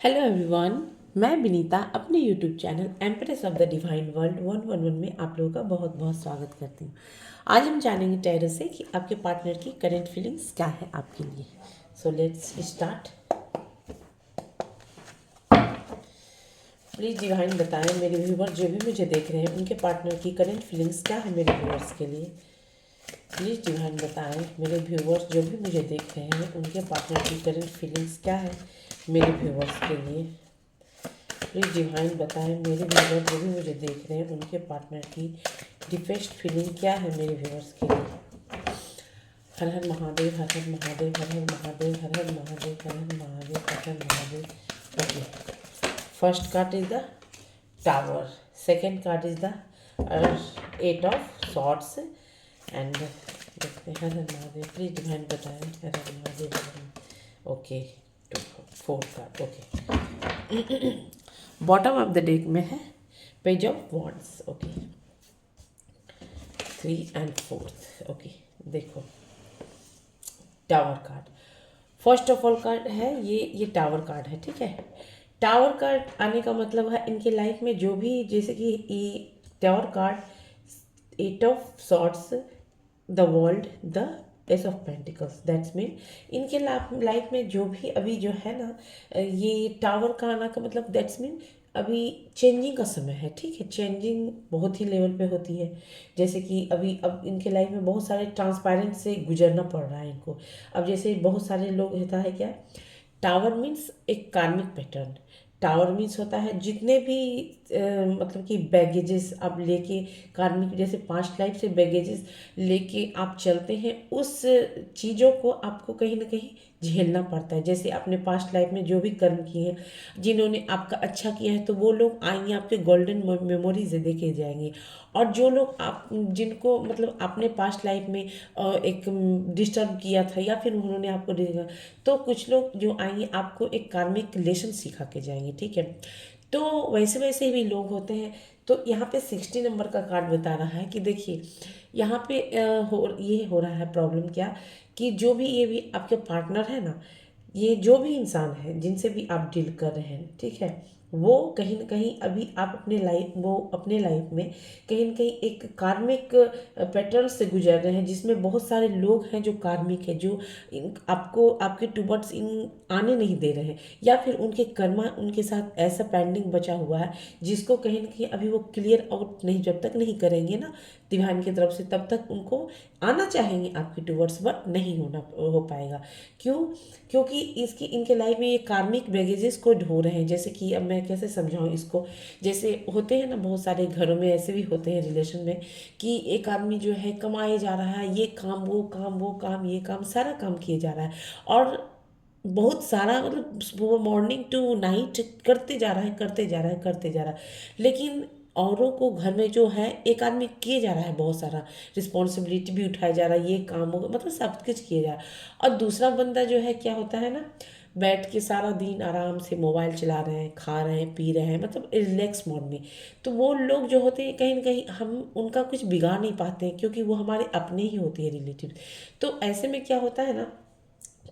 Hello everyone. मैं विनीता अपने YouTube channel empress of the divine world 111 में आप लोगों का बहुत बहुत स्वागत करती हूँ। आज हम जानेंगे टैरो से कि आपके पार्टनर की करंट फीलिंग्स क्या है आपके लिए। So let's start. Please divine बताएं मेरे व्यूवर जो भी मुझे देख रहे हैं उनके पार्टनर की करंट फीलिंग्स क्या है मेरे व्यूवर्स के लिए। प्लीज़ डिवाइन बताएं मेरे व्यूवर्स जो भी मुझे देख रहे हैं उनके पार्टनर की करंट फीलिंग्स क्या है मेरे व्यूवर्स के लिए। प्लीज़ डिवाइन बताएं मेरे व्यूवर जो भी मुझे देख रहे हैं उनके पार्टनर की डिपेस्ट फीलिंग क्या है मेरे व्यूवर्स के लिए। Har Har Mahadev, Har Har Mahadev, Har Har Mahadev, Har Har Mahadev, Har Har Mahadev, Har Har Mahadev. Okay, first card is the tower, second card is the eight of swords and देखते हैं हर हर महादेव। प्लीज डिवाइन बताएं Har Har Mahadev. Okay, to fourth card. Okay, bottom of the deck में है page of wands. Okay, 3 and 4। Okay, देखो tower card first of all card है ये tower card है। ठीक है, टावर कार्ड आने का मतलब है इनके लाइफ में जो भी, जैसे कि ये tower card eight of swords, the world, the ace of pentacles, that's mean इनके लाइफ में जो भी अभी जो है ना, ये टावर का आना का मतलब दैट्स मीन अभी चेंजिंग का समय है। ठीक है, चेंजिंग बहुत ही लेवल पे होती है। जैसे कि अभी अब इनके लाइफ में बहुत सारे ट्रांसपेरेंट से गुजरना पड़ रहा है इनको। अब जैसे बहुत सारे लोग होता है क्या, टावर मीन्स एक कार्मिक पैटर्न। टावर मीन्स होता है जितने भी मतलब कि बैगेजेस आप लेके, कार्मिक जैसे पास्ट लाइफ से बैगेजेस लेके आप चलते हैं, उस चीज़ों को आपको कहीं ना कहीं झेलना पड़ता है। जैसे आपने पास्ट लाइफ में जो भी कर्म किए हैं, जिन्होंने आपका अच्छा किया है, तो वो लोग आएंगे आपके गोल्डन मेमोरीज देखे जाएंगे। और जो लोग आप जिनको मतलब आपने पास्ट लाइफ में एक डिस्टर्ब किया था या फिर उन्होंने आपको तो कुछ लोग जो आएंगे आपको एक कार्मिक लेसन सिखा के जाएंगे। ठीक है, तो वैसे वैसे भी लोग होते हैं। तो यहाँ पे 60 नंबर का कार्ड बता रहा है कि देखिए यहाँ पे ये हो रहा है प्रॉब्लम क्या, कि जो भी ये भी आपके पार्टनर है ना, ये जो भी इंसान है जिनसे भी आप डील कर रहे हैं, ठीक है, वो कहीं ना कहीं अभी आप अपने लाइफ में कहीं ना कहीं एक कार्मिक पैटर्न से गुजर रहे हैं, जिसमें बहुत सारे लोग हैं जो कार्मिक है, जो आपको आपके टूवर्ड्स इन आने नहीं दे रहे हैं, या फिर उनके कर्मा उनके साथ ऐसा पेंडिंग बचा हुआ है जिसको कहीं ना कहीं अभी वो क्लियर आउट नहीं, जब तक नहीं करेंगे ना डिवाइन की तरफ से, तब तक उनको आना चाहेंगे आपके टूवर्ड्स, बट नहीं हो पाएगा। क्यों? क्योंकि इसकी इनके लाइफ में ये कार्मिक बैगेजेस को ढो रहे हैं। जैसे कि अब मैं कैसे समझाऊं इसको, जैसे होते हैं ना बहुत सारे घरों में ऐसे भी होते हैं रिलेशन में, कि एक आदमी जो है कमाए जा रहा है, ये काम वो काम वो काम ये काम सारा काम किए जा रहा है, और बहुत सारा मतलब सुबह मॉर्निंग टू नाइट करते जा रहा है करते जा रहा है करते जा रहा है, लेकिन औरों को घर में जो है एक आदमी किए जा रहा है, बहुत सारा रिस्पॉन्सिबिलिटी भी उठाया जा रहा है, ये काम होगा मतलब सब कुछ किए जा रहा है। और दूसरा बंदा जो है क्या होता है ना, बैठ के सारा दिन आराम से मोबाइल चला रहे हैं, खा रहे हैं, पी रहे हैं, मतलब रिलैक्स मोड में। तो वो लोग जो होते हैं कहीं ना कहीं हम उनका कुछ बिगाड़ नहीं पाते हैं, क्योंकि वो हमारे अपने ही होते हैं रिलेटिव। तो ऐसे में क्या होता है ना,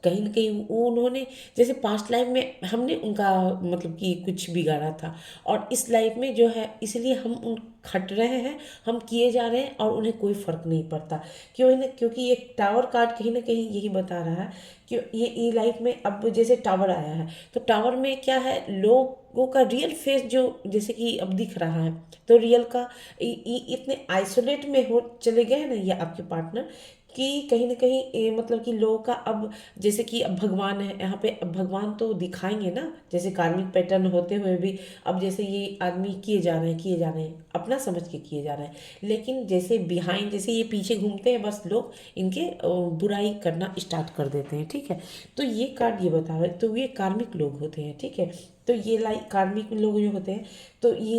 कहीं न कहीं वो उन्होंने जैसे पास्ट लाइफ में हमने उनका मतलब कि कुछ बिगाड़ा था, और इस लाइफ में जो है इसलिए हम उन खट रहे हैं, हम किए जा रहे हैं, और उन्हें कोई फ़र्क नहीं पड़ता। क्यों ना, क्योंकि ये टावर कार्ड कहीं ना कहीं यही बता रहा है कि ये लाइफ में अब जैसे टावर आया है, तो टावर में क्या है, लोगों का रियल फेस जो जैसे कि अब दिख रहा है, तो रियल का इतने आइसोलेट में हो चले गए हैं ना ये आपके पार्टनर, कि कहीं ना कहीं मतलब कि लोगों का अब जैसे कि अब भगवान है यहाँ पे, अब भगवान तो दिखाएंगे ना, जैसे कार्मिक पैटर्न होते हुए भी अब जैसे ये आदमी किए जा रहे हैं अपना समझ के किए जा रहे हैं, लेकिन जैसे बिहाइंड जैसे ये पीछे घूमते हैं, बस लोग इनके बुराई करना स्टार्ट कर देते हैं। ठीक है, तो ये कार्ड ये बता रहा है, तो ये कार्मिक लोग होते हैं। ठीक है, तो ये लाइक कार्मिक लोग जो होते हैं, तो ये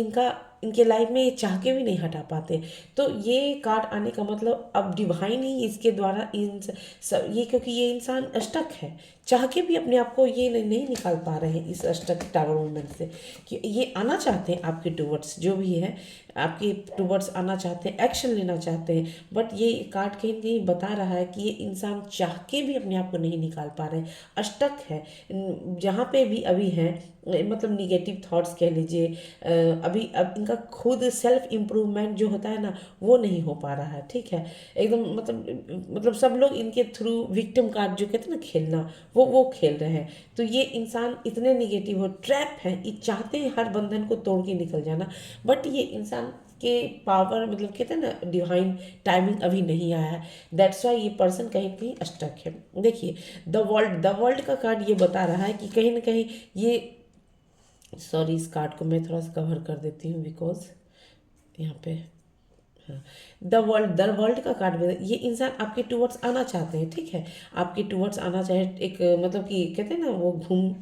इनके लाइफ में ये चाह के भी नहीं हटा पाते। तो ये कार्ड आने का मतलब अब डिवाइन ही इसके द्वारा ये क्योंकि ये इंसान स्टक है, चाह के भी अपने आप को ये नहीं निकाल पा रहे हैं इस अष्टक टावर मूवमेंट से, कि ये आना चाहते हैं आपके टूवर्ड्स, जो भी है आपके टूवर्ड्स आना चाहते हैं, एक्शन लेना चाहते हैं, बट ये कार्ड कहीं न कहीं बता रहा है कि ये इंसान चाह के भी अपने आप को नहीं निकाल पा रहे हैं, अष्टक है जहाँ पे भी अभी हैं, मतलब निगेटिव थॉट्स कह लीजिए, अभी अब इनका खुद सेल्फ इम्प्रूवमेंट जो होता है ना वो नहीं हो पा रहा है, ठीक है। एकदम मतलब सब लोग इनके थ्रू विक्टिम कार्ड जो कहते हैं ना खेलना, वो खेल रहे हैं। तो ये इंसान इतने निगेटिव हो, ट्रैप हैं, ये चाहते हैं हर बंधन को तोड़ के निकल जाना, बट ये इंसान के पावर मतलब कहते हैं ना डिवाइन टाइमिंग अभी नहीं आया है, दैट्स वाई ये पर्सन कहीं न कहीं स्टक है। देखिए द वर्ल्ड का कार्ड ये बता रहा है कि कहीं ना कहीं ये, सॉरी इस कार्ड को मैं थोड़ा सा कवर कर देती हूँ बिकॉज यहाँ पे, हाँ, द वर्ल्ड का कार्ड में ये इंसान आपके टूवर्ड्स आना चाहते हैं, ठीक है। आपके टूवर्ड्स आना चाहे एक मतलब कि कहते हैं ना वो घूम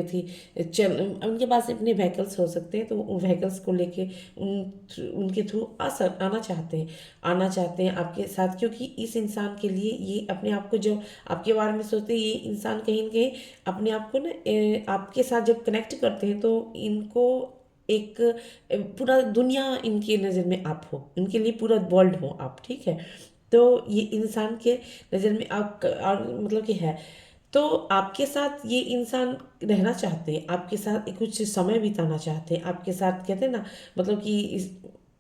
थी चल, उनके पास अपने व्हीकल्स हो सकते हैं, तो उन व्हीकल्स को लेके उनके थ्रू आना चाहते हैं आपके साथ, क्योंकि इस इंसान के लिए ये अपने आप को जो आपके बारे में सोचते हैं, ये इंसान कहीं न कहीं अपने आप को ना आपके साथ जब कनेक्ट करते हैं तो इनको एक पूरा दुनिया इनकी नज़र में आप हो, इनके लिए पूरा वर्ल्ड हो आप, ठीक है। तो ये इंसान के नज़र में आप और मतलब कि है, तो आपके साथ ये इंसान रहना चाहते हैं, आपके साथ कुछ समय बिताना चाहते हैं, आपके साथ कहते हैं ना मतलब कि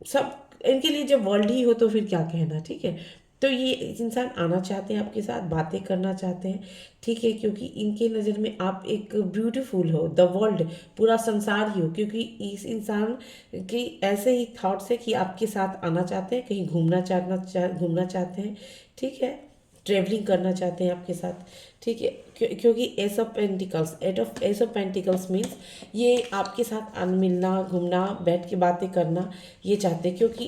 सब इनके लिए जब वर्ल्ड ही हो तो फिर क्या कहना, ठीक है। तो ये इंसान आना चाहते हैं आपके साथ, बातें करना चाहते हैं, ठीक है, क्योंकि इनके नज़र में आप एक ब्यूटीफुल हो, द वर्ल्ड पूरा संसार ही हो, क्योंकि इस इंसान की ऐसे ही थॉट्स है कि आपके साथ आना चाहते हैं, कहीं घूमना चाहते हैं, ठीक है, ट्रेवलिंग करना चाहते हैं आपके साथ, ठीक है। क्योंकि एस ऑफ पेंटिकल्स मीन्स ये आपके साथ मिलना, घूमना, बैठ के बातें करना ये चाहते हैं, क्योंकि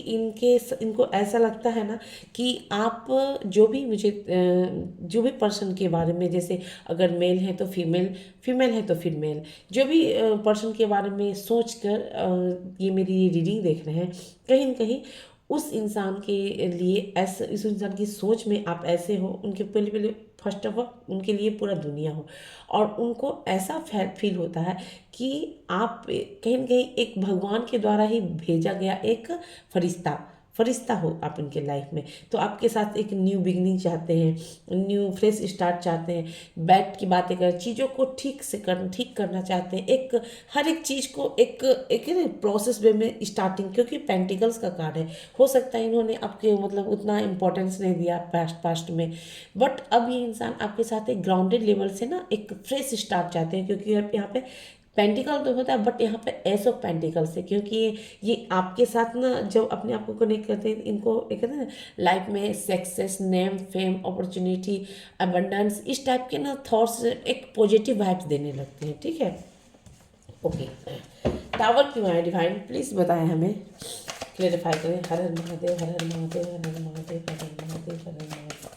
इनको ऐसा लगता है ना कि आप जो भी पर्सन के बारे में, जैसे अगर मेल है तो फीमेल है तो फिर मेल, जो भी पर्सन के बारे में सोच कर ये मेरी रीडिंग देख रहे हैं, कहीं न कहीं उस इंसान के लिए ऐसे, इस इंसान की सोच में आप ऐसे हो, उनके पहले पहले फर्स्ट ऑफ ऑल उनके लिए पूरा दुनिया हो, और उनको ऐसा फील होता है कि आप कहीं न कहीं एक भगवान के द्वारा ही भेजा गया एक फरिश्ता फरिश्ता हो आप उनके लाइफ में। तो आपके साथ एक न्यू बिगनिंग चाहते हैं, न्यू फ्रेश स्टार्ट चाहते हैं, बैठ की बातें कर, चीज़ों को ठीक करना चाहते हैं, एक हर एक चीज़ को एक एक है ना प्रोसेस वे में स्टार्टिंग, क्योंकि पेंटिकल्स का कार्ड है, हो सकता है इन्होंने आपके मतलब उतना इंपॉर्टेंस नहीं दिया पास्ट में, बट अब ये इंसान आपके साथ एक ग्राउंडेड लेवल से ना एक फ्रेश स्टार्ट चाहते हैं, क्योंकि यहाँ पे पेंटिकल तो होता है बट यहाँ पे एस ऑफ पेंटिकल्स है, क्योंकि ये आपके साथ ना जब अपने आप को कनेक्ट करते हैं, इनको एक कहते हैं ना लाइफ में success, name, fame, opportunity, abundance, इस टाइप के ना थॉट्स एक पॉजिटिव वाइब्स देने लगते हैं, ठीक है। ओके, टावर क्यों आया डिवाइन, प्लीज़ बताएं हमें, क्लेरिफाई करें। हर Har Mahadev, Har Har Mahadev, Har Har Mahadev, Har Har Mahadev, Har Har Mahadev.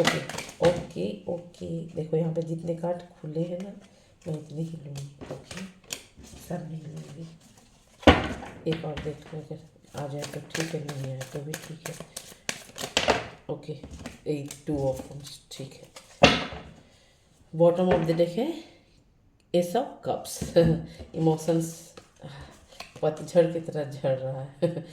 Okay okay okay, देखो यहाँ पे जितने कार्ड खुले हैं ना मैं उतने ही लूँगी, ओके, सब नहीं लूँगी। एक और देख लो, अगर आ जाए तो ठीक है, नहीं आए तो भी ठीक है। ओके, 2 ऑफ वंस, ठीक है। बॉटम ऑफ द डेक है एस ऑफ कप्स, इमोशंस पतझड़ की तरह झड़ रहा है।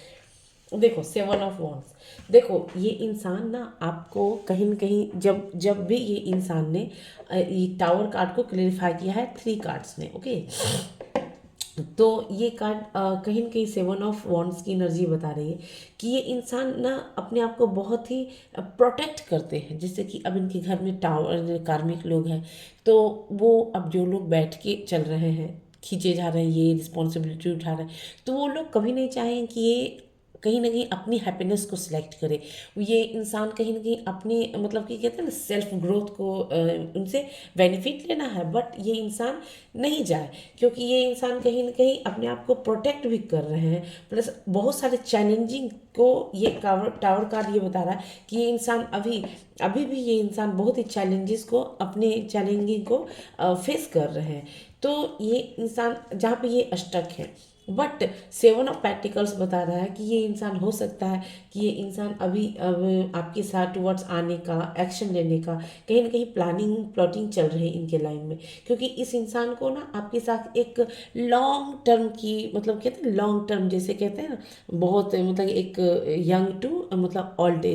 देखो 7 ऑफ वॉन्ड्स, देखो ये इंसान ना आपको कहीं न कहीं जब भी ये इंसान ने ये टावर कार्ड को क्लेरिफाई किया है 3 कार्ड्स ने, ओके, तो ये कार्ड कहीं न कहीं 7 ऑफ वॉन्ड्स की एनर्जी बता रही है कि ये इंसान ना अपने आप को बहुत ही प्रोटेक्ट करते हैं, जैसे कि अब इनके घर में टावर कार्मिक लोग हैं, तो वो अब जो लोग बैठ के चल रहे हैं, खींचे जा रहे हैं, ये रिस्पॉन्सिबिलिटी उठा रहे हैं, तो वो लोग कभी नहीं चाहेंगे कि ये कहीं ना कहीं अपनी हैप्पीनेस को सिलेक्ट करे। ये इंसान कहीं ना कहीं अपनी मतलब कि कहते हैं ना सेल्फ ग्रोथ को उनसे बेनिफिट लेना है, बट ये इंसान नहीं जाए, क्योंकि ये इंसान कहीं ना कहीं अपने आप को प्रोटेक्ट भी कर रहे हैं, प्लस बहुत सारे चैलेंजिंग को ये टावर कार्ड ये बता रहा है कि ये इंसान अभी भी ये इंसान बहुत ही चैलेंजेस को अपने चैलेंजिंग को फेस कर रहे हैं। तो ये इंसान जहाँ पे ये स्टक है, बट सेवन ऑफ पैंटिकल्स बता रहा है कि ये इंसान हो सकता है कि ये इंसान अभी अब आपके साथ टुवर्ड्स आने का, एक्शन लेने का कहीं ना कहीं प्लानिंग प्लॉटिंग चल रही है इनके लाइन में, क्योंकि इस इंसान को ना आपके साथ एक लॉन्ग टर्म की, मतलब कहते हैं लॉन्ग टर्म, जैसे कहते हैं ना बहुत मतलब एक यंग टू मतलब ओल्ड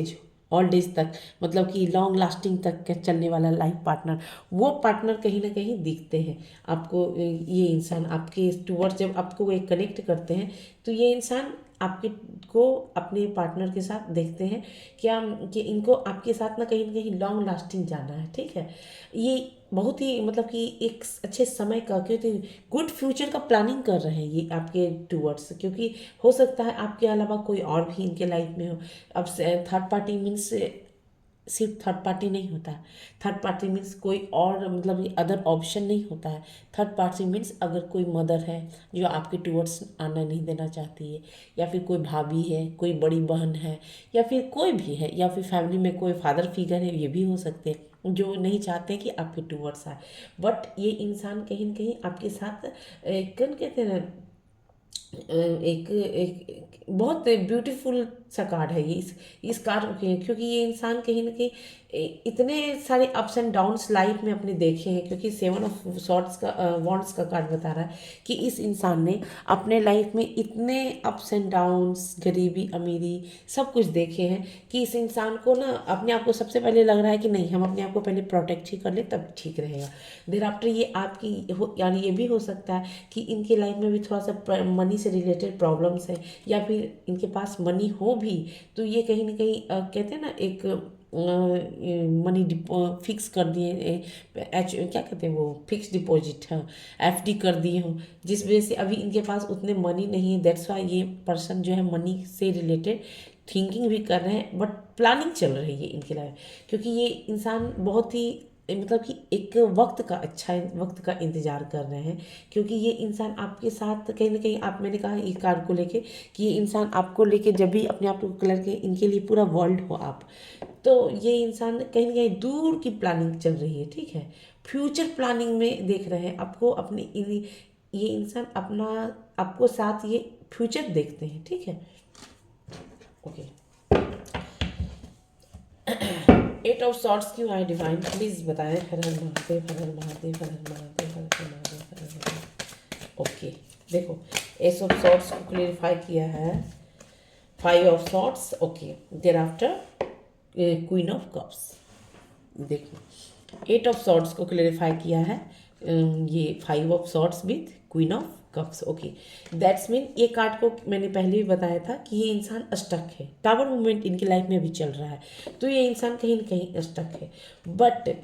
एज तक, मतलब कि लॉन्ग लास्टिंग तक के चलने वाला लाइफ पार्टनर, वो पार्टनर कहीं ना कहीं दिखते हैं आपको। ये इंसान आपके टूवर्ड्स जब आपको एक कनेक्ट करते हैं तो ये इंसान आपके को अपने पार्टनर के साथ देखते हैं क्या कि इनको आपके साथ ना कहीं लॉन्ग लास्टिंग जाना है, ठीक है। ये बहुत ही मतलब कि एक अच्छे समय का, क्योंकि गुड फ्यूचर का प्लानिंग कर रहे हैं ये आपके टूवर्ड्स, क्योंकि हो सकता है आपके अलावा कोई और भी इनके लाइफ में हो। अब थर्ड पार्टी मीन्स सिर्फ थर्ड पार्टी नहीं होता है। थर्ड पार्टी मीन्स कोई और मतलब अदर ऑप्शन नहीं होता है। थर्ड पार्टी मीन्स अगर कोई मदर है जो आपके टूवर्ड्स आना नहीं देना चाहती है, या फिर कोई भाभी है, कोई बड़ी बहन है, या फिर कोई भी है, या फिर फैमिली में कोई फादर फिगर है, ये भी हो सकते हैं जो नहीं चाहते कि आपके टूवर्ड्स आए। बट ये इंसान कहीं न कहीं आपके साथ कौन कहते हैं ना, एक बहुत ब्यूटीफुल सा कार्ड है ये। इस कार्ड के, क्योंकि ये इंसान कहीं ना कहीं इतने सारे अप्स एंड डाउन्स लाइफ में अपने देखे हैं, क्योंकि सेवन ऑफ सॉर्ड्स का वॉन्ड्स का कार्ड बता रहा है कि इस इंसान ने अपने लाइफ में इतने अप्स एंड डाउन्स, गरीबी अमीरी सब कुछ देखे हैं कि इस इंसान को ना अपने आप को सबसे पहले लग रहा है कि नहीं, हम अपने आप को पहले प्रोटेक्ट ही कर ले तब ठीक रहेगा। देर आफ्टर ये आपकी यानी ये भी हो सकता है कि इनके लाइफ में भी थोड़ा सा मनी से रिलेटेड प्रॉब्लम्स है, या फिर इनके पास मनी हो भी तो ये कहीं ना कहीं कहते हैं ना एक मनी फिक्स कर दिए, क्या कहते हैं वो, फिक्स डिपॉजिट, हाँ, एफडी कर दिए हो, जिस वजह से अभी इनके पास उतने मनी नहीं है। दैट्स वाई ये पर्सन जो है मनी से रिलेटेड थिंकिंग भी कर रहे हैं, बट प्लानिंग चल रही है इनके लाइफ, क्योंकि ये इंसान बहुत ही मतलब कि एक वक्त का, अच्छा वक्त का इंतज़ार कर रहे हैं, क्योंकि ये इंसान आपके साथ कहीं ना कहीं, आप मैंने कहा ये कार्ड को लेके कि ये इंसान आपको लेके जब भी अपने आप को कलर के, इनके लिए पूरा वर्ल्ड हो आप, तो ये इंसान कहीं ना कहीं दूर की प्लानिंग चल रही है, ठीक है। फ्यूचर प्लानिंग में देख रहे हैं आपको अपने ये इंसान अपना आपको साथ ये फ्यूचर देखते हैं, ठीक है। ओके, एट ऑफ सॉर्ट्स क्यों आए डिवाइन, प्लीज बताएं। हर हर महादेव, हर हर महादेव, हर हर महादेव, हर हर महादेव, हर हर महादेव। ओके, देखो एस ऑफ सॉर्ट्स को क्लेरिफाई किया है, five of swords, okay, there after queen of cups. देखो एट ऑफ सॉर्ट्स को क्लेरिफाई किया है, ये five of swords with queen of cups. Okay, that's mean ये कार्ड को मैंने पहले भी बताया था कि ये इंसान स्टक है, टावर मूवमेंट इनकी लाइफ में अभी चल रहा है, तो ये इंसान कहीं ना कहीं स्टक है। But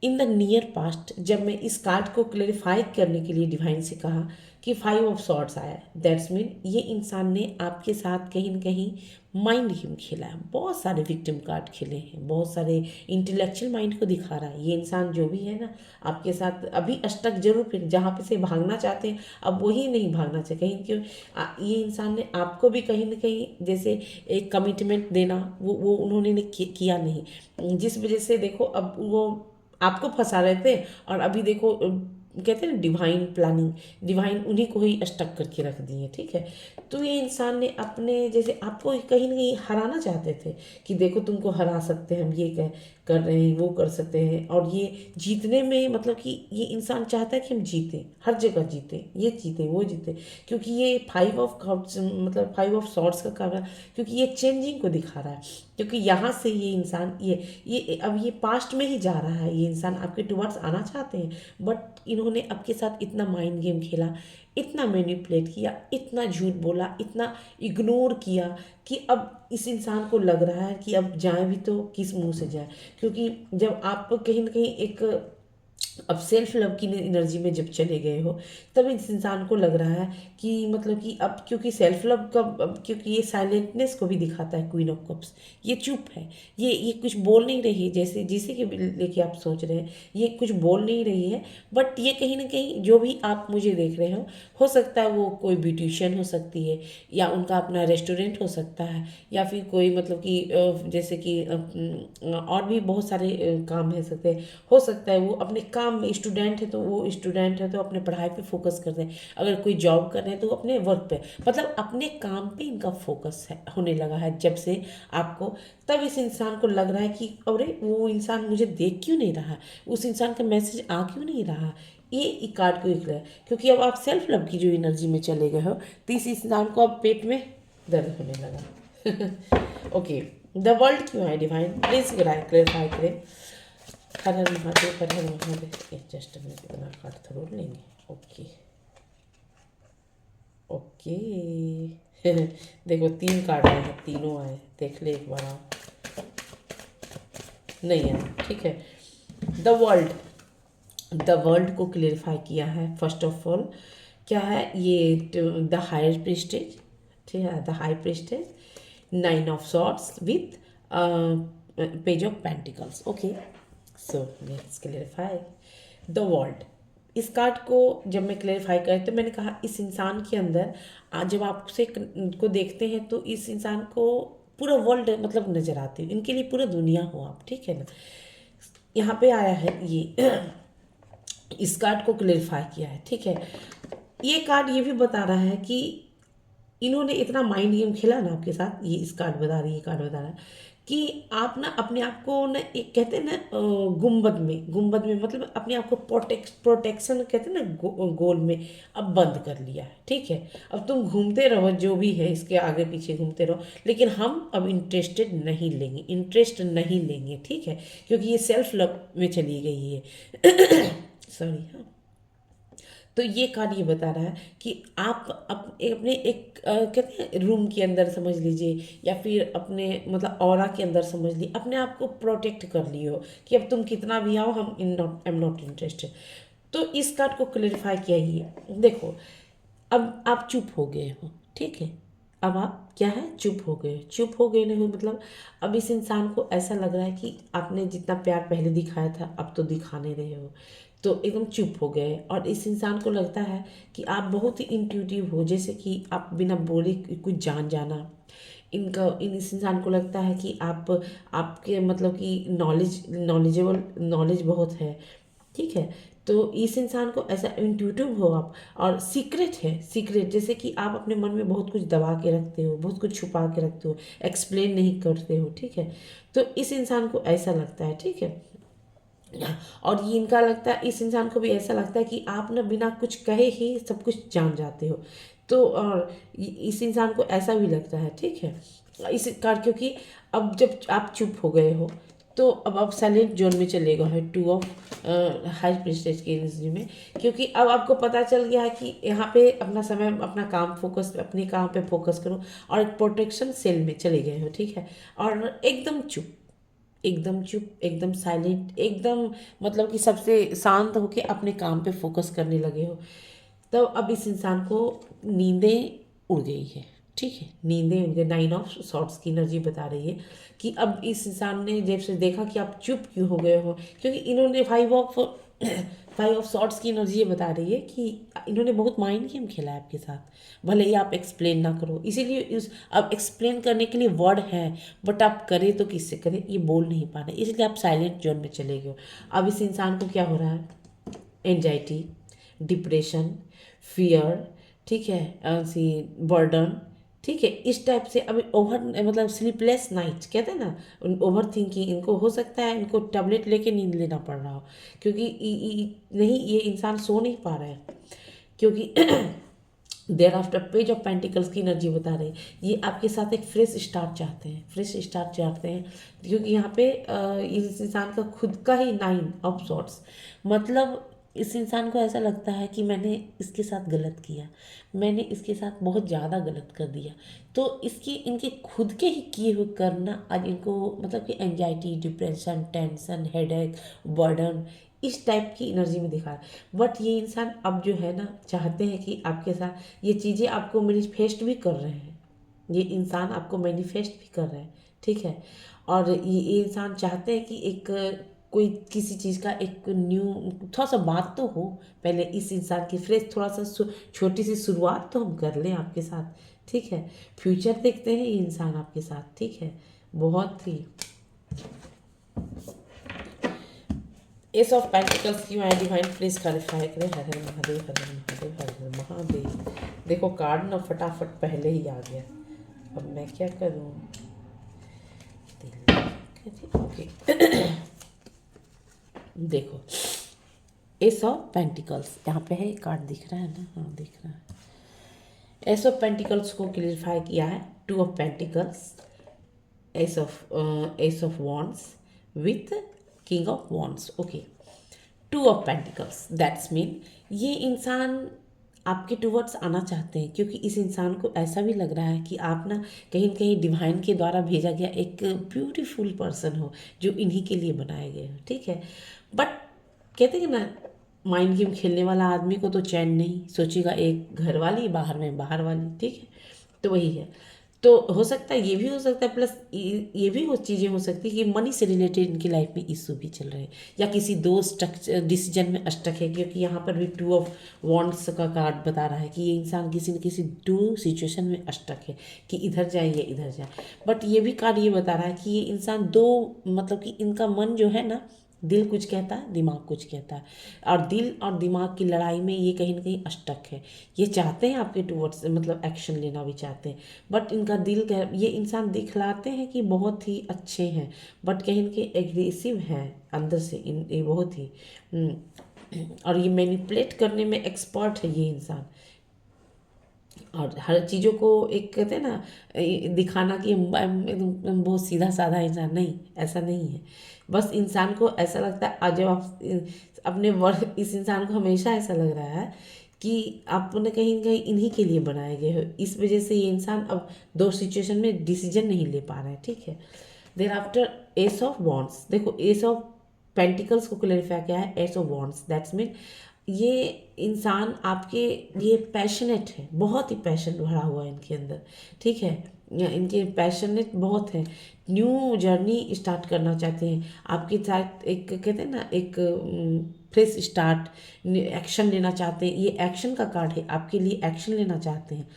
in the near past जब मैं इस कार्ड को क्लेरिफाई करने के लिए डिवाइन से कहा कि फाइव ऑफ सॉर्ट्स आया, दैट्स मीन ये इंसान ने आपके साथ कहीं ना कहीं माइंड गेम खेला है, बहुत सारे विक्टिम कार्ड खेले हैं, बहुत सारे इंटेलेक्चुअल माइंड को दिखा रहा है। ये इंसान जो भी है ना आपके साथ अभी स्टक जरूर, फिर जहाँ पे से भागना चाहते हैं अब वही नहीं भागना चाहिए कहीं, क्यों ये इंसान ने आपको भी कहीं ना कहीं जैसे एक कमिटमेंट देना वो उन्होंने किया नहीं, जिस वजह से देखो अब वो आपको फंसा रहे थे, और अभी देखो कहते हैं ना डिवाइन प्लानिंग, डिवाइन उन्हीं को ही स्टक करके रख दिए, ठीक है। तो ये इंसान ने अपने जैसे आपको कहीं ना कहीं हराना चाहते थे कि देखो तुमको हरा सकते हैं हम, ये कर रहे हैं, वो कर सकते हैं, और ये जीतने में मतलब कि ये इंसान चाहता है कि हम जीतें, हर जगह जीतें, ये जीतें वो जीतें, क्योंकि ये फाइव ऑफ कप्स मतलब फाइव ऑफ सॉर्ड्स का कारण, क्योंकि ये चेंजिंग को दिखा रहा है, क्योंकि यहाँ से ये इंसान ये अब ये पास्ट में ही जा रहा है, ये इंसान आपके टुवर्ड्स आना चाहते हैं, बट इन्होंने आपके साथ इतना माइंड गेम खेला, इतना मैनिपुलेट किया, इतना झूठ बोला, इतना इग्नोर किया कि अब इस इंसान को लग रहा है कि अब जाए भी तो किस मुंह से जाए, क्योंकि जब आप कहीं ना कहीं एक अब सेल्फ लव की एनर्जी में जब चले गए हो तब इस इंसान को लग रहा है कि मतलब कि अब क्योंकि सेल्फ लव का क्योंकि ये साइलेंटनेस को भी दिखाता है, क्वीन ऑफ कप्स, ये चुप है, ये कुछ बोल नहीं रही है, जैसे जिसे के लेके आप सोच रहे हैं ये कुछ बोल नहीं रही है, बट ये कहीं ना कहीं जो भी आप मुझे देख रहे हो सकता है वो कोई ब्यूटिशियन हो सकती है, या उनका अपना रेस्टोरेंट हो सकता है, या फिर कोई मतलब कि जैसे कि और भी बहुत सारे काम है सकते हैं, हो सकता है वो अपने काम स्टूडेंट है तो वो स्टूडेंट है तो अपने पढ़ाई पे फोकस करते हैं, अगर कोई जॉब कर रहे हैं तो अपने वर्क पे, मतलब अपने काम पे इनका फोकस है होने लगा है जब से आपको। तब इस इंसान को लग रहा है कि अरे वो इंसान मुझे देख क्यों नहीं रहा, उस इंसान का मैसेज आ क्यों नहीं रहा। ये कार्ड क्यों दिख रहा है, क्योंकि अब आप सेल्फ लव की जो एनर्जी में चले गए हो, तो इस इंसान को अब पेट में दर्द होने लगा। ओके, द वर्ल्ड क्यों है डिवाइन, प्लीज क्लैरिफाई करें। हर हर महादेव, हर हर महादेव। जस्ट में कितना कार्ड थोड़ा लेंगे। Okay okay. देखो 3 कार्ड आए हैं, तीनों आए, देख ले एक बार आप। नहीं है, ठीक है। द वर्ल्ड को क्लेरिफाई किया है। फर्स्ट ऑफ ऑल क्या है ये, द हायर प्रीस्टेज, ठीक है, the high priestess, 9 of swords with page of pentacles. Okay, so let's clarify the world. इस कार्ड को जब मैं क्लेरिफाई कर तो मैंने कहा इस इंसान के अंदर जब आप उसे को देखते हैं तो इस इंसान को पूरा वर्ल्ड मतलब नजर आती है, इनके लिए पूरा दुनिया हो आप, ठीक है ना। यहाँ पे आया है ये इस कार्ड को क्लेरिफाई किया है, ठीक है। ये कार्ड ये भी बता रहा है कि इन्होंने इतना माइंड गेम खेला ना आपके साथ, ये इस कार्ड बता रही है, ये कार्ड बता रहा है कि आप ना अपने आप को ना, एक कहते हैं ना गुंबद में मतलब अपने आप को प्रोटेक्शन कहते हैं ना गोल में अब बंद कर लिया है, ठीक है। अब तुम घूमते रहो जो भी है इसके आगे पीछे घूमते रहो, लेकिन हम अब इंटरेस्ट नहीं लेंगे, ठीक है, क्योंकि ये सेल्फ लव में चली गई है। सॉरी, हाँ। तो ये कार्ड ये बता रहा है कि आप अपने एक कहते हैं रूम के अंदर समझ लीजिए, या फिर अपने मतलब ऑरा के अंदर समझ लीजिए, अपने आप को प्रोटेक्ट कर लिए हो कि अब तुम कितना भी आओ, हम आई एम नॉट इंटरेस्टेड। तो इस कार्ड को क्लेरिफाई किया ही है। देखो, अब आप चुप हो गए हो, ठीक है। अब आप क्या है, चुप हो गए नहीं हो, मतलब अब इस इंसान को ऐसा लग रहा है कि आपने जितना प्यार पहले दिखाया था अब तो दिखा नहीं रहे हो, तो एकदम चुप हो गए। और इस इंसान को लगता है कि आप बहुत ही इंट्यूटिव हो, जैसे कि आप बिना बोले कुछ जान जाना। इस इंसान को लगता है कि आपके मतलब कि नॉलेज बहुत है, ठीक है। तो इस इंसान को ऐसा इंट्यूटिव हो आप, और सीक्रेट जैसे कि आप अपने मन में बहुत कुछ दबा के रखते हो, बहुत कुछ छुपा के रखते हो, एक्सप्लेन नहीं करते हो, ठीक है। तो इस इंसान को ऐसा लगता है, ठीक है। और ये इनका लगता है, इस इंसान को भी ऐसा लगता है कि आप ना बिना कुछ कहे ही सब कुछ जान जाते हो। तो और इस इंसान को ऐसा भी लगता है, ठीक है, इस कार, क्योंकि अब जब आप चुप हो गए हो तो अब आप साइलेंट जोन में चले गए हैं 2 ऑफ हाई प्रेस्टेज की एनर्जी में, क्योंकि अब आपको पता चल गया है कि यहाँ पे अपना समय अपने काम पे फोकस करो, और एक प्रोटेक्शन सेल में चले गए हो, ठीक है। और एकदम चुप, एकदम साइलेंट, एकदम मतलब कि सबसे शांत होके अपने काम पे फोकस करने लगे हो। तो अब इस इंसान को नींदें उड़ गई है, ठीक है, नींदें उड़ गई। 9 ऑफ सॉर्ड्स की एनर्जी बता रही है कि अब इस इंसान ने जब से देखा कि आप चुप क्यों हो गए हो, क्योंकि इन्होंने 5 ऑफ सॉर्ड्स की एनर्जी ये बता रही है कि इन्होंने बहुत माइंड गेम खेला है आपके साथ, भले ही आप एक्सप्लेन ना करो। इसीलिए अब एक्सप्लेन करने के लिए वर्ड है, बट आप करें तो किससे करें, ये बोल नहीं पा रहे, इसलिए आप साइलेंट जोन में चले गए हो। अब इस इंसान को क्या हो रहा है, एंजाइटी, डिप्रेशन, फियर, ठीक है, सी बर्डन, ठीक है, इस टाइप से। अभी मतलब स्लीपलेस नाइट कहते हैं ना, ओवर थिंकिंग, इनको हो सकता है इनको टैबलेट लेके नींद लेना पड़ रहा हो, क्योंकि नहीं, ये इंसान सो नहीं पा रहा है, क्योंकि there after page of pentacles की एनर्जी बता रही है ये आपके साथ एक फ्रेश स्टार्ट चाहते हैं, क्योंकि यहाँ पे इस इंसान का खुद का ही 9 ऑफ सॉर्ट्स, मतलब इस इंसान को ऐसा लगता है कि मैंने इसके साथ गलत किया, मैंने इसके साथ बहुत ज़्यादा गलत कर दिया। तो इनके खुद के ही किए हुए करना आज इनको मतलब कि anxiety, depression, tension, headache, burden, इस टाइप की एनर्जी में दिखा है। बट ये इंसान अब जो है ना चाहते हैं कि आपके साथ ये चीज़ें आपको मैनिफेस्ट भी कर रहे हैं, ये इंसान आपको मैनिफेस्ट भी कर रहे हैं, ठीक है। और ये इंसान चाहते हैं कि एक कोई किसी चीज़ का एक न्यू थोड़ा सा बात तो हो, पहले इस इंसान की फ्रेश थोड़ा सा छोटी सी शुरुआत तो हम कर लें आपके साथ, ठीक है। फ्यूचर देखते हैं ये इंसान आपके साथ, ठीक है, बहुत ही। एस ऑफ पेंटिकल्स क्यों आए डिवाइन, प्लीज क्लैरिफाई करें। हर हर महादेव, हर हर महादेव, हर हर महादेव। देखो कार्ड ना फटाफट पहले ही आ गया, अब मैं क्या करूँ। ओके देखो एस ऑफ पेंटिकल्स यहाँ पे है, कार्ड दिख रहा है ना, हाँ दिख रहा है। एस ऑफ पेंटिकल्स को क्लियरिफाई किया है, two of pentacles, S of wands with king of wands. Okay, two of pentacles that's mean ये इंसान आपके टूवर्ड्स आना चाहते हैं, क्योंकि इस इंसान को ऐसा भी लग रहा है कि आप ना कहीं न कहीं डिवाइन के द्वारा भेजा गया एक ब्यूटीफुल पर्सन हो जो इन्हीं के लिए बनाए गए हो, ठीक है। बट कहते हैं ना, माइंड गेम खेलने वाला आदमी को तो चैन नहीं, सोचेगा एक घर वाली बाहर में बाहर वाली, ठीक है। तो वही है, तो हो सकता है ये भी हो सकता है, प्लस ये भी वो चीज़ें हो सकती है कि मनी से रिलेटेड इनकी लाइफ में इशू भी चल रहे हैं, या किसी दो स्ट्रक्चर डिसीजन में अटक है, क्योंकि यहाँ पर भी टू ऑफ वॉन्ड्स का कार्ड बता रहा है कि ये इंसान किसी न किसी दो सिचुएशन में अटक है कि इधर जाए या इधर जाए। बट ये भी कार्ड ये बता रहा है कि ये इंसान दो, मतलब कि इनका मन जो है ना, दिल कुछ कहता है, दिमाग कुछ कहता है, और दिल और दिमाग की लड़ाई में ये कहीं ना कहीं अटक है। ये चाहते हैं आपके टूवर्ड्स, मतलब एक्शन लेना भी चाहते हैं, बट इनका दिल ये इंसान दिखलाते हैं कि बहुत ही अच्छे हैं, बट कहीं ना कहीं एग्रेसिव हैं अंदर से, ये बहुत ही और ये मैनिपुलेट करने में एक्सपर्ट है ये इंसान। और हर चीज़ों को एक कहते हैं ना दिखाना कि हम बहुत सीधा साधा इंसान, नहीं, ऐसा नहीं है। बस इंसान को ऐसा लगता है, आज जब आप अपने वर्क, इस इंसान को हमेशा ऐसा लग रहा है कि आपने कहीं न कहीं इन्हीं के लिए बनाए गए हो, इस वजह से ये इंसान अब दो सिचुएशन में डिसीजन नहीं ले पा रहा है, ठीक है। Then after ace of wands, देखो एस ऑफ पेंटिकल्स को क्लैरिफाई किया है, ace of wands that's mean ये इंसान आपके लिए पैशनेट है, बहुत ही पैशन भरा हुआ है इनके अंदर, ठीक है। इनके पैशनेट बहुत है, न्यू जर्नी स्टार्ट करना चाहते हैं आपके साथ, एक कहते हैं ना एक फ्रेश स्टार्ट, एक्शन लेना चाहते हैं। ये एक्शन का कार्ड है, आपके लिए एक्शन लेना चाहते हैं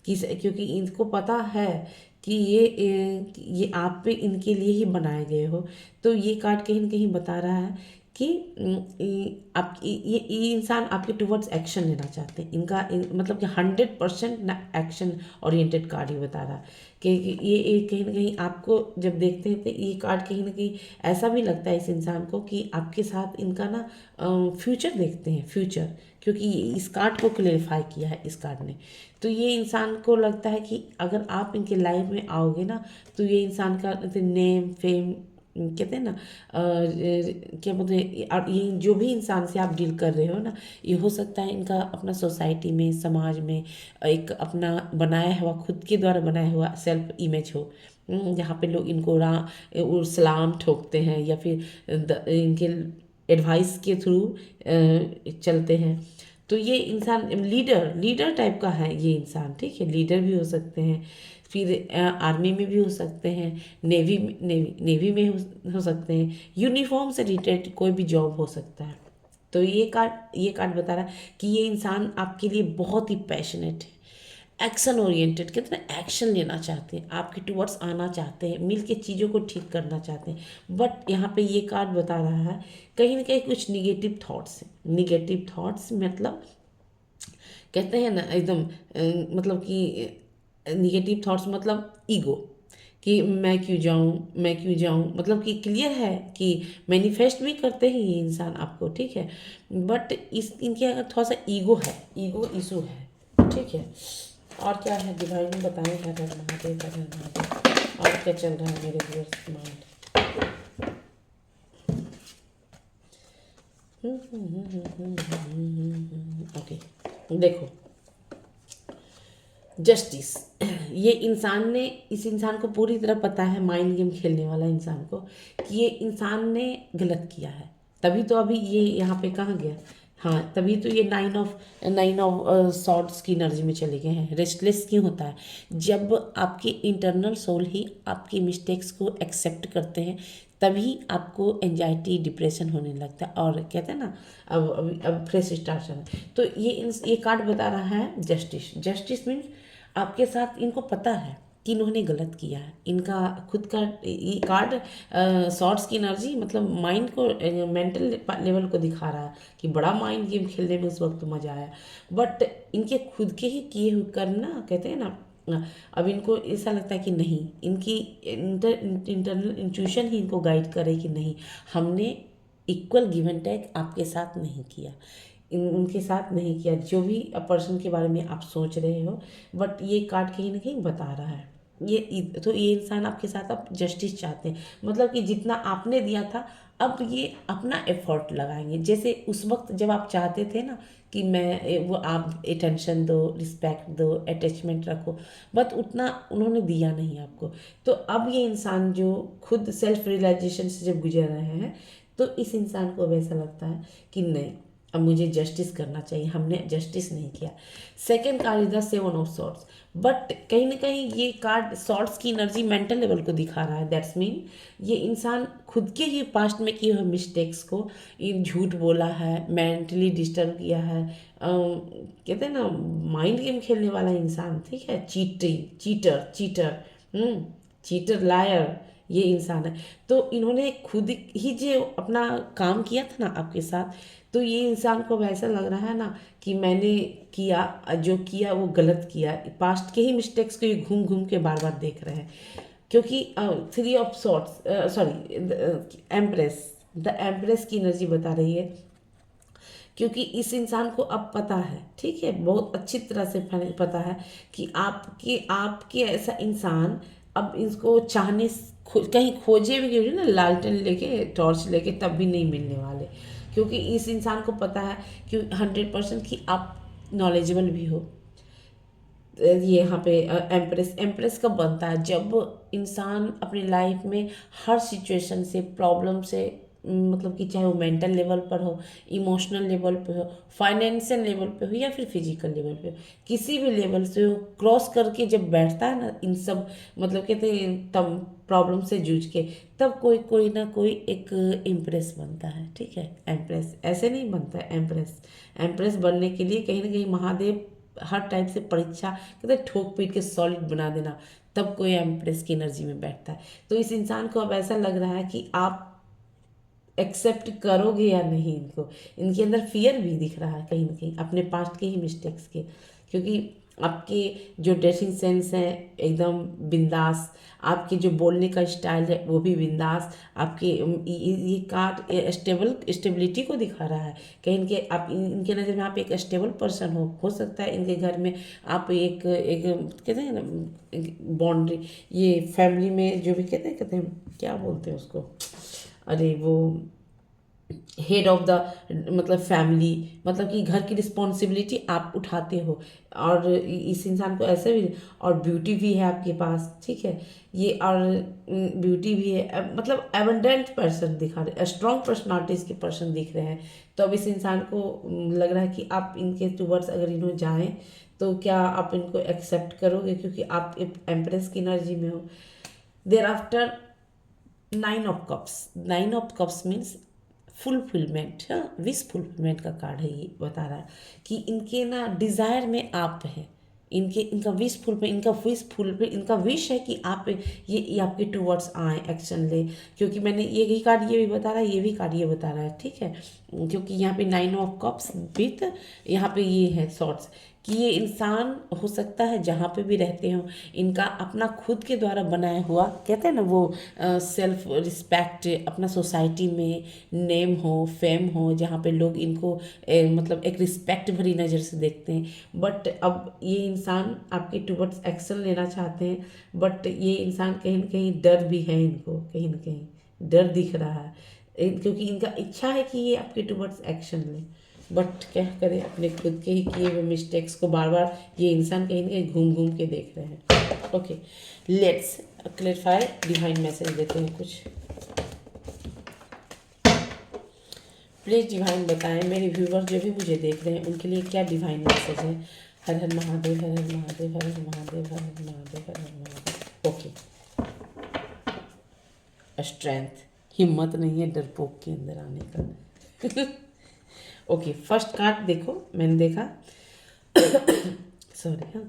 क्योंकि इनको पता है कि ये आप पे इनके लिए ही बनाए गए हो। तो ये कार्ड कहीं ना कहीं बता रहा है कि आप ये इंसान आपके टुवर्ड्स एक्शन लेना चाहते हैं। इनका मतलब कि 100% एक्शन ओरिएंटेड कार्ड ही बता रहा है कि ये कहीं ना कहीं आपको जब देखते हैं तो ये कार्ड कहीं ना कहीं ऐसा भी लगता है इस इंसान को कि आपके साथ इनका ना फ्यूचर देखते हैं, फ्यूचर, क्योंकि इस कार्ड को क्लेरिफाई किया है इस कार्ड ने। तो ये इंसान को लगता है कि अगर आप इनके लाइफ में आओगे ना, तो ये इंसान का नेम फेम कहते हैं ना क्या बोलते हैं, और ये जो भी इंसान से आप डील कर रहे हो ना, ये हो सकता है इनका अपना सोसाइटी में, समाज में एक अपना बनाया हुआ, खुद के द्वारा बनाया हुआ सेल्फ इमेज हो, जहाँ पे लोग इनको सलाम ठोकते हैं या फिर इनके एडवाइस के थ्रू चलते हैं। तो ये इंसान लीडर टाइप का है ये इंसान, ठीक है। लीडर भी हो सकते हैं, फिर आर्मी में भी हो सकते हैं, नेवी में हो सकते हैं, यूनिफॉर्म से रिलेटेड कोई भी जॉब हो सकता है। तो ये कार्ड बता रहा है कि ये इंसान आपके लिए बहुत ही पैशनेट है, एक्शन ओरिएंटेड, कहते हैं एक्शन लेना चाहते हैं, आपके टुवर्ड्स आना चाहते हैं, मिल के चीज़ों को ठीक करना चाहते हैं। बट यहाँ पे ये कार्ड बता रहा है कहीं ना कहीं कुछ निगेटिव थॉट्स हैं। निगेटिव थॉट्स मतलब कहते हैं ना एकदम मतलब कि निगेटिव थॉट्स मतलब ईगो, कि मैं क्यों जाऊँ, मतलब कि क्लियर है कि मैनिफेस्ट भी करते हैं ये इंसान आपको, ठीक है। बट इनके अगर थोड़ा सा ईगो है, ईगो इशू है, ठीक है। और क्या है डिवाइन में बताएं, हर हर महादेव, हर हर महादेव। और क्या चल रहा है मेरे व्यूअर्स माइंड। ओके देखो, जस्टिस, ये इंसान ने, इस इंसान को पूरी तरह पता है, माइंड गेम खेलने वाला इंसान को, कि ये इंसान ने गलत किया है, तभी तो अभी ये यहाँ पे कहाँ गया। हाँ, तभी तो ये नाइन ऑफ सॉर्ड्स की एनर्जी में चले गए हैं। रेस्टलेस क्यों होता है? जब आपके इंटरनल सोल ही आपकी मिस्टेक्स को एक्सेप्ट करते हैं, तभी आपको एंजाइटी डिप्रेशन होने लगता है, और कहते हैं ना अब फ्रेश स्टार्ट है। तो ये कार्ड बता रहा है जस्टिस। जस्टिस मीन्स आपके साथ इनको पता है कि इन्होंने गलत किया है। इनका खुद का ये कार्ड शॉर्ट्स की एनर्जी मतलब माइंड को मेंटल लेवल को दिखा रहा है कि बड़ा माइंड गेम खेलने में उस वक्त मज़ा आया, बट इनके खुद के ही किए हुए कर्म ना, कहते हैं ना, अब इनको ऐसा लगता है कि नहीं, इनकी इंटरनल इंट्यूशन ही इनको गाइड करे कि नहीं, हमने इक्वल गिव एंड टेक आपके साथ नहीं किया, उनके साथ नहीं किया, जो भी पर्सन के बारे में आप सोच रहे हो। बट ये कार्ड कहीं ना कहीं बता रहा है, ये इंसान आपके साथ अब जस्टिस चाहते हैं, मतलब कि जितना आपने दिया था अब ये अपना एफर्ट लगाएंगे। जैसे उस वक्त जब आप चाहते थे ना कि मैं वो आप अटेंशन दो, रिस्पेक्ट दो, अटैचमेंट रखो, बट उतना उन्होंने दिया नहीं आपको। तो अब ये इंसान जो खुद सेल्फ रियलाइजेशन से जब गुजर रहे हैं, तो इस इंसान को वैसा लगता है कि नहीं, अब मुझे जस्टिस करना चाहिए, हमने जस्टिस नहीं किया। Second card is the seven of swords, but कहीं ना कहीं ये कार्ड सॉर्ड्स की एनर्जी मेंटल लेवल को दिखा रहा है। दैट्स मीन ये इंसान खुद के ही पास्ट में किए हुए मिस्टेक्स को, इन झूठ बोला है, मेंटली डिस्टर्ब किया है, कहते हैं ना माइंड गेम खेलने वाला इंसान, ठीक है, चीटर चीटर लायर, ये इंसान है। तो इन्होंने खुद ही जो अपना काम किया था ना आपके साथ, तो ये इंसान को वैसा लग रहा है ना कि मैंने किया, जो किया वो गलत किया, पास्ट के ही मिस्टेक्स को ये घूम घूम के बार बार देख रहे हैं। क्योंकि three of swords, sorry, empress, the empress की एनर्जी बता रही है, क्योंकि इस इंसान को अब पता है, ठीक है, बहुत अच्छी तरह से पता है कि आपके आपके ऐसा इंसान अब इसको चाहने कहीं खोजे भी ना, लालटेन लेके, टॉर्च लेके, तब भी नहीं मिलने वाले, क्योंकि इस इंसान को पता है कि 100% कि आप नॉलेजेबल भी हो। ये यहाँ पे एम्प्रेस, एम्प्रेस कब बनता है, जब इंसान अपनी लाइफ में हर सिचुएशन से, प्रॉब्लम से, मतलब कि चाहे वो मेंटल लेवल पर हो, इमोशनल लेवल पे हो, फाइनेंशियल लेवल पे हो, या फिर फिजिकल लेवल पे हो, किसी भी लेवल से हो, क्रॉस करके जब बैठता है ना इन सब, मतलब कहते हैं तब प्रॉब्लम से जूझ के, तब कोई कोई ना कोई एक इम्प्रेस बनता है, ठीक है। एम्प्रेस ऐसे नहीं बनता है, एम्प्रेस, एम्प्रेस बनने के लिए कहीं ना कहीं महादेव हर टाइप से परीक्षा, कहते हैं ठोक पीट के सॉलिड बना देना, तब कोई एम्प्रेस की एनर्जी में बैठता है। तो इस इंसान को अब ऐसा लग रहा है कि आप एक्सेप्ट करोगे या नहीं इनको, इनके अंदर फियर भी दिख रहा है कहीं ना कहीं अपने पास्ट के ही मिस्टेक्स के, क्योंकि आपके जो ड्रेसिंग सेंस है एकदम बिंदास, आपके जो बोलने का स्टाइल है वो भी बिंदास, आपके ये कार्ड स्टेबिलिटी को दिखा रहा है। कहीं इनके आप इनके नज़र में आप एक स्टेबल पर्सन हो सकता है इनके घर में आप एक एक कहते हैं ना बाउंड्री, ये फैमिली में जो भी कहते हैं क्या बोलते हैं उसको, अरे वो हेड ऑफ द मतलब फैमिली, मतलब कि घर की रिस्पॉन्सिबिलिटी आप उठाते हो, और इस इंसान को ऐसे भी, और ब्यूटी भी है आपके पास, ठीक है, ये और ब्यूटी भी है, मतलब एबंडेंट पर्सन दिखा रहे, स्ट्रॉन्ग पर्सनालिटीज के पर्सन दिख रहे हैं। तो अब इस इंसान को लग रहा है कि आप इनके टूवर्ड्स अगर इन्हों जाएं तो क्या आप इनको एक्सेप्ट करोगे, क्योंकि आप एम्प्रेस की एनर्जी में हो। There after nine of cups, nine of cups means fulfilment, हाँ, विश फुलफिलमेंट का कार्ड है, ये बता रहा है कि इनके ना डिज़ायर में आप हैं, इनका विश फुलफिल, इनका विश है कि आप ये आपके टूवर्ड्स आए, एक्शन ले, क्योंकि मैंने ये कार्ड ये भी बता रहा है, ये भी कार्ड ये बता रहा है, ठीक है, क्योंकि यहाँ पे नाइन ऑफ कप्स विथ यहाँ पे ये है शॉर्ट्स, कि ये इंसान हो सकता है जहाँ पे भी रहते हो, इनका अपना खुद के द्वारा बनाया हुआ, कहते हैं ना वो सेल्फ रिस्पेक्ट, अपना सोसाइटी में नेम हो, फेम हो, जहाँ पे लोग इनको मतलब एक रिस्पेक्ट भरी नज़र से देखते हैं। बट अब ये इंसान आपके टुवर्ड्स एक्शन लेना चाहते हैं, बट ये इंसान कहीं ना कहीं डर भी है, इनको कहीं ना कहीं डर दिख रहा है, क्योंकि इनका इच्छा है कि ये आपके टुवर्ड्स एक्शन लें, बट क्या करें, अपने खुद के ही किए हुए मिस्टेक्स को बार बार ये इंसान कहीं ना कहीं घूम घूम के देख रहे हैं। Okay, let's clarify, divine message देते हैं कुछ। प्लीज़ डिवाइन बताएं मेरे व्यूवर जो भी मुझे देख रहे हैं उनके लिए क्या डिवाइन मैसेज है। हर हर महादेव, हर हर महादेव, हर हर महादेव, हर हर महादेव, हर हर महादेव। ओके, स्ट्रेंथ, हिम्मत नहीं है डरपोक के अंदर आने का। ओके, फर्स्ट कार्ड देखो, मैंने देखा सॉरी, हाँ,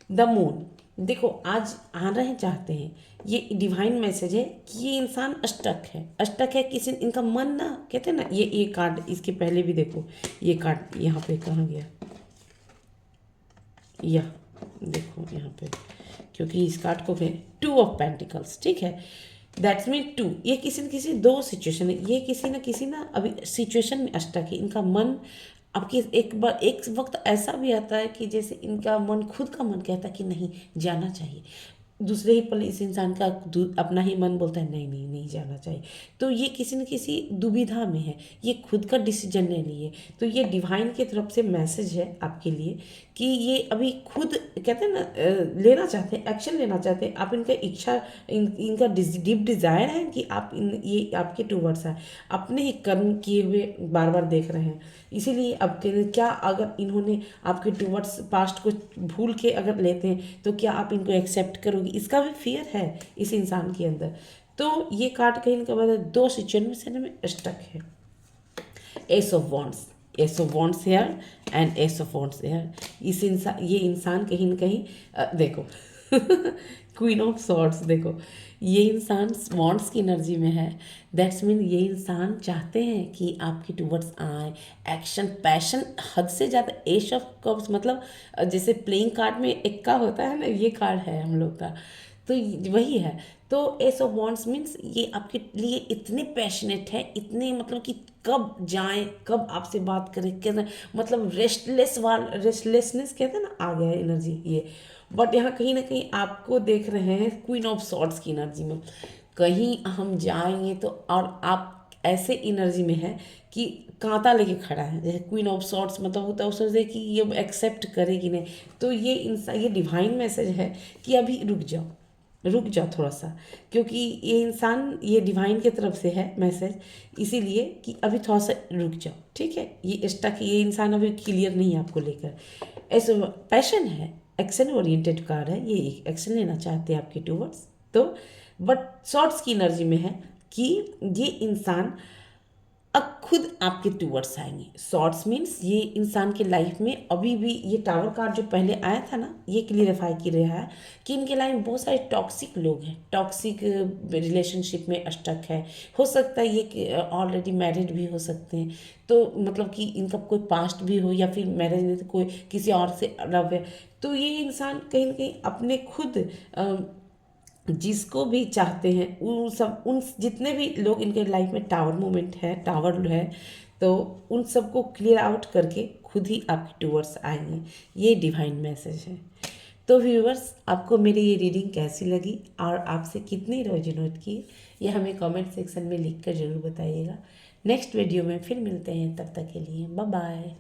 द मून, देखो आज आ रहे चाहते हैं, ये डिवाइन मैसेज है कि ये इंसान अष्टक है किसी इनका मन ना, कहते हैं ना, ये कार्ड इसके पहले भी देखो, ये कार्ड यहाँ पे कहाँ गया, यह देखो यहाँ पे, क्योंकि इस कार्ड को कहें 2 ऑफ पेंटिकल्स, ठीक है, दैट्स मीन 2, ये किसी न किसी 2 सिचुएशन है, ये किसी ना अभी सिचुएशन में अष्टक है, इनका मन आपकी एक वक्त ऐसा भी आता है कि जैसे इनका मन, खुद का मन कहता है कि नहीं जाना चाहिए, दूसरे ही पल इस इंसान का अपना ही मन बोलता है नहीं नहीं नहीं जाना चाहिए। तो ये किसी न किसी दुविधा में है, ये खुद का डिसीजन नहीं लिए। तो ये डिवाइन की तरफ से मैसेज है आपके लिए कि ये अभी खुद कहते हैं ना लेना चाहते हैं, एक्शन लेना चाहते हैं। आप इनका इच्छा इनका डीप डिज़ायर है कि आप ये आपके टूवर्ड्स है, अपने ही कर्म किए हुए बार बार देख रहे हैं। इसीलिए अब क्या अगर इन्होंने आपके टूवर्ड्स पास्ट को भूल के अगर लेते हैं तो क्या आप इनको एक्सेप्ट करोगे, इसका भी फियर है इस इंसान के अंदर। तो ये कार्ड कहीं का मतलब 2 सिचुएशन में स्टक है। Ace of wands here and ace of wands here. ये इंसान कहीं ना कहीं देखो क्वीन ऑफ सॉर्ड्स, देखो ये इंसान वॉन्ड्स की एनर्जी में है। दैट्स मीन ये इंसान चाहते हैं कि आपके टूवर्ड्स आए, एक्शन, पैशन हद से ज़्यादा। एश ऑफ कप्स मतलब जैसे प्लेइंग कार्ड में एक्का होता है ना, ये कार्ड है हम लोग का, तो वही है। तो एस ऑफ वॉन्ड्स मीन्स ये आपके लिए इतने पैशनेट है, इतने मतलब कि कब जाएं, कब आपसे बात करें, कैसे मतलब रेस्टलेसनेस कहते हैं ना, आ गया है एनर्जी ये। बट यहाँ कहीं ना कहीं आपको देख रहे हैं क्वीन ऑफ सॉर्ड्स की एनर्जी में, कहीं हम जाएंगे तो, और आप ऐसे एनर्जी में है कि कांटा लेके खड़ा है, जैसे क्वीन ऑफ सॉर्ड्स मतलब होता है, सोचते कि ये एक्सेप्ट करेगी नहीं। तो ये इंसान, ये डिवाइन मैसेज है कि अभी रुक जाओ थोड़ा सा, क्योंकि ये इंसान, ये डिवाइन की तरफ से है मैसेज, इसीलिए कि अभी थोड़ा सा रुक जाओ, ठीक है। ये स्टक, ये इंसान अभी क्लियर नहीं है आपको लेकर, ऐसे पैशन है, एक्शन ओरिएंटेड कार्ड है, ये एक्शन लेना चाहते हैं आपके टूवर्ड्स। तो बट शॉर्ट्स की एनर्जी में है कि ये इंसान अब खुद आपके टूवर्ड्स आएंगे। शॉर्ट्स मीन्स ये इंसान के लाइफ में अभी भी, ये टावर कार्ड जो पहले आया था ना, ये क्लियरिफाई कर रहा है कि इनके लाइफ में बहुत सारे टॉक्सिक लोग हैं, टॉक्सिक रिलेशनशिप में स्टक है। हो सकता है ये ऑलरेडी मैरिड भी हो सकते हैं, तो मतलब कि इनका कोई पास्ट भी हो, या फिर मैरिज नहीं तो कोई किसी और से लव है। तो ये इंसान कहीं ना कहीं अपने खुद जिसको भी चाहते हैं, उन जितने भी लोग इनके लाइफ में टावर मोमेंट है, टावर है, तो उन सबको क्लियर आउट करके खुद ही आपके टूवर्ड्स आएंगे। ये डिवाइन मैसेज है। तो व्यूअर्स, आपको मेरी ये रीडिंग कैसी लगी और आपसे कितनी रेजोनेट की, ये हमें कमेंट सेक्शन में लिख कर ज़रूर बताइएगा। नेक्स्ट वीडियो में फिर मिलते हैं, तब तक के लिए बाय बाय।